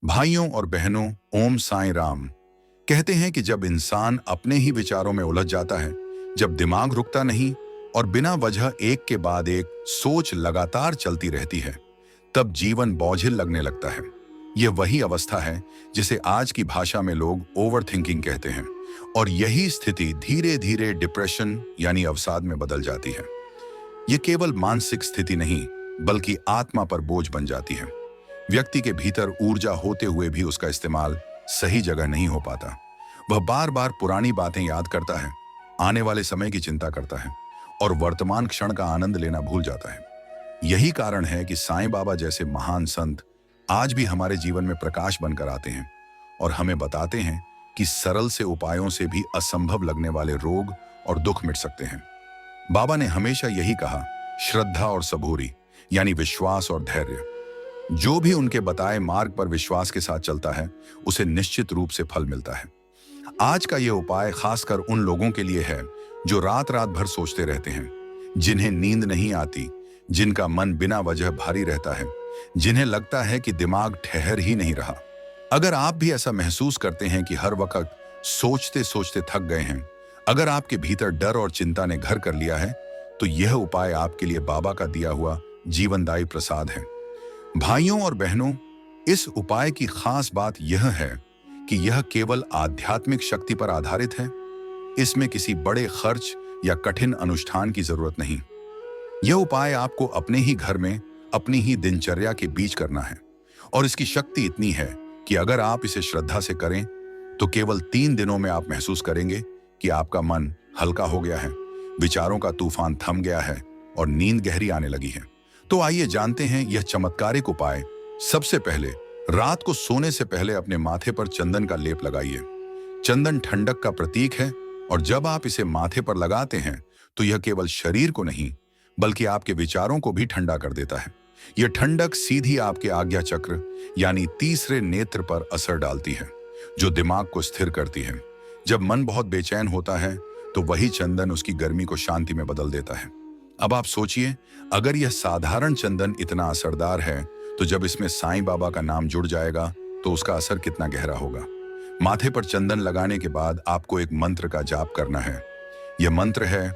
भाइयों और बहनों, ओम साईं राम। कहते हैं कि जब इंसान अपने ही विचारों में उलझ जाता है, जब दिमाग रुकता नहीं और बिना वजह एक के बाद एक सोच लगातार चलती रहती है, तब जीवन बोझिल लगने लगता है। यह वही अवस्था है जिसे आज की भाषा में लोग ओवर थिंकिंग कहते हैं, और यही स्थिति धीरे धीरे डिप्रेशन यानी अवसाद में बदल जाती है। यह केवल मानसिक स्थिति नहीं, बल्कि आत्मा पर बोझ बन जाती है। व्यक्ति के भीतर ऊर्जा होते हुए भी उसका इस्तेमाल सही जगह नहीं हो पाता। वह बार बार पुरानी बातें याद करता है, आने वाले समय की चिंता करता है और वर्तमान क्षण का आनंद लेना भूल जाता है। यही कारण है कि साईं बाबा जैसे महान संत आज भी हमारे जीवन में प्रकाश बनकर आते हैं और हमें बताते हैं कि सरल से उपायों से भी असंभव लगने वाले रोग और दुख मिट सकते हैं। बाबा ने हमेशा यही कहा, श्रद्धा और सबूरी यानी विश्वास और धैर्य। जो भी उनके बताए मार्ग पर विश्वास के साथ चलता है, उसे निश्चित रूप से फल मिलता है। आज का यह उपाय खासकर उन लोगों के लिए है जो रात रात भर सोचते रहते हैं, जिन्हें नींद नहीं आती, जिनका मन बिना वजह भारी रहता है, जिन्हें लगता है कि दिमाग ठहर ही नहीं रहा। अगर आप भी ऐसा महसूस करते हैं कि हर वक्त सोचते सोचते थक गए हैं, अगर आपके भीतर डर और चिंता ने घर कर लिया है, तो यह उपाय आपके लिए बाबा का दिया हुआ जीवनदायी प्रसाद है। भाइयों और बहनों, इस उपाय की खास बात यह है कि यह केवल आध्यात्मिक शक्ति पर आधारित है। इसमें किसी बड़े खर्च या कठिन अनुष्ठान की जरूरत नहीं। यह उपाय आपको अपने ही घर में, अपनी ही दिनचर्या के बीच करना है, और इसकी शक्ति इतनी है कि अगर आप इसे श्रद्धा से करें तो केवल 3 दिनों में आप महसूस करेंगे कि आपका मन हल्का हो गया है, विचारों का तूफान थम गया है और नींद गहरी आने लगी है। तो आइए जानते हैं यह चमत्कारिक उपाय। सबसे पहले, रात को सोने से पहले अपने माथे पर चंदन का लेप लगाइए। चंदन ठंडक का प्रतीक है, और जब आप इसे माथे पर लगाते हैं तो यह केवल शरीर को नहीं, बल्कि आपके विचारों को भी ठंडा कर देता है। यह ठंडक सीधी आपके आज्ञा चक्र यानी तीसरे नेत्र पर असर डालती है, जो दिमाग को स्थिर करती है। जब मन बहुत बेचैन होता है तो वही चंदन उसकी गर्मी को शांति में बदल देता है। अब आप सोचिए, अगर यह साधारण चंदन इतना असरदार है, तो जब इसमें साईं बाबा का नाम जुड़ जाएगा तो उसका असर कितना गहरा होगा। माथे पर चंदन लगाने के बाद आपको एक मंत्र का जाप करना है। यह मंत्र है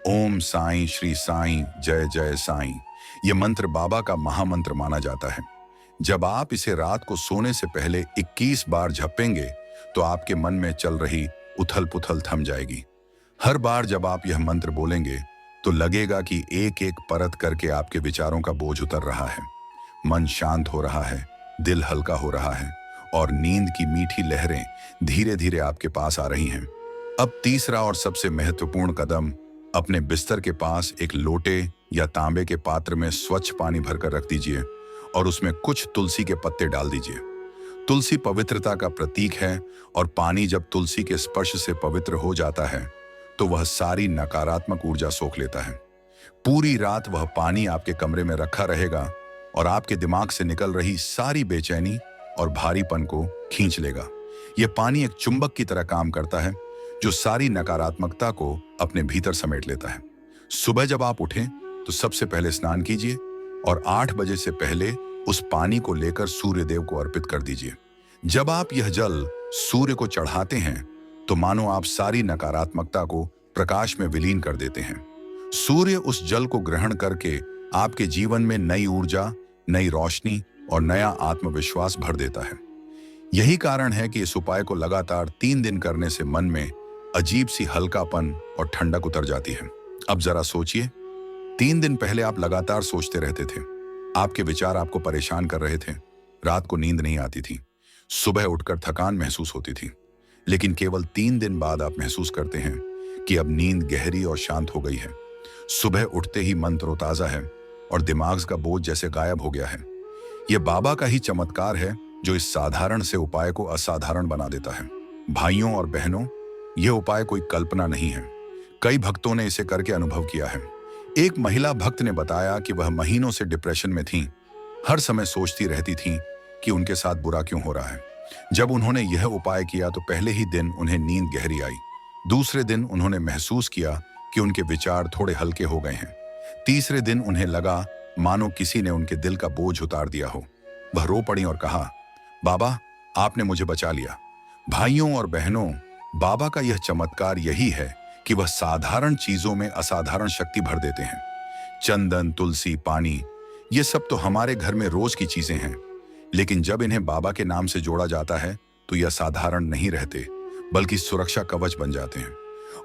ओम साईं श्री साईं जय जय साईं। यह मंत्र बाबा का महामंत्र माना जाता है। जब आप इसे रात को सोने से पहले 21 बार झपेंगे तो आपके मन में चल रही उथल पुथल थम जाएगी। हर बार जब आप यह मंत्र बोलेंगे तो लगेगा कि एक एक परत करके आपके विचारों का बोझ उतर रहा है, मन शांत हो रहा है, दिल हल्का हो रहा है और नींद की मीठी लहरें धीरे धीरे आपके पास आ रही हैं। अब तीसरा और सबसे महत्वपूर्ण कदम, अपने बिस्तर के पास एक लोटे या तांबे के पात्र में स्वच्छ पानी भरकर रख दीजिए और उसमें कुछ तुलसी के पत्ते डाल दीजिए। तुलसी पवित्रता का प्रतीक है, और पानी जब तुलसी के स्पर्श से पवित्र हो जाता है तो वह सारी नकारात्मक ऊर्जा सोख लेता है। पूरी रात वह पानी आपके कमरे में रखा रहेगा और आपके दिमाग से निकल रही सारी बेचैनी और भारीपन को खींच लेगा। यह पानी एक चुंबक की तरह काम करता है, जो सारी नकारात्मकता को अपने भीतर समेट लेता है। सुबह जब आप उठें तो सबसे पहले स्नान कीजिए और 8 बजे से पहले उस पानी को लेकर सूर्य देव को अर्पित कर दीजिए। जब आप यह जल सूर्य को चढ़ाते हैं तो मानो आप सारी नकारात्मकता को प्रकाश में विलीन कर देते हैं। सूर्य उस जल को ग्रहण करके आपके जीवन में नई ऊर्जा, नई रोशनी और नया आत्मविश्वास भर देता है। यही कारण है कि इस उपाय को लगातार 3 दिन करने से मन में अजीब सी हल्कापन और ठंडक उतर जाती है। अब जरा सोचिए, 3 दिन पहले आप लगातार सोचते रहते थे, आपके विचार आपको परेशान कर रहे थे, रात को नींद नहीं आती थी, सुबह उठकर थकान महसूस होती थी। लेकिन केवल 3 दिन बाद आप महसूस करते हैं कि अब नींद गहरी और शांत हो गई है। सुबह उठते ही मन तरोताजा है और दिमाग का बोझ जैसे गायब हो गया है। यह बाबा का ही चमत्कार है जो इस साधारण से उपाय को असाधारण बना देता है। भाइयों और बहनों, यह उपाय कोई कल्पना नहीं है। कई भक्तों ने इसे करके अनुभव किया है। एक महिला भक्त ने बताया कि वह महीनों से डिप्रेशन में थीं, हर समय सोचती रहती थीं कि उनके साथ बुरा क्यों हो रहा है। जब उन्होंने यह उपाय किया तो पहले ही दिन उन्हें नींद गहरी आई। दूसरे दिन उन्होंने महसूस किया कि उनके विचार थोड़े हल्के हो गए हैं। तीसरे दिन उन्हें लगा मानो किसी ने उनके दिल का बोझ उतार दिया हो। वह रो पड़ी और कहा, बाबा, आपने मुझे बचा लिया। भाइयों और बहनों, बाबा का यह चमत्कार यही है कि वह साधारण चीजों में असाधारण शक्ति भर देते हैं। चंदन, तुलसी, पानी, ये सब तो हमारे घर में रोज की चीजें हैं, लेकिन जब इन्हें बाबा के नाम से जोड़ा जाता है तो यह साधारण नहीं रहते, बल्कि सुरक्षा कवच बन जाते हैं।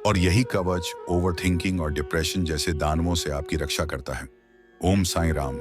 और यही कवच ओवरथिंकिंग और डिप्रेशन जैसे दानवों से आपकी रक्षा करता है। ओम साईं राम।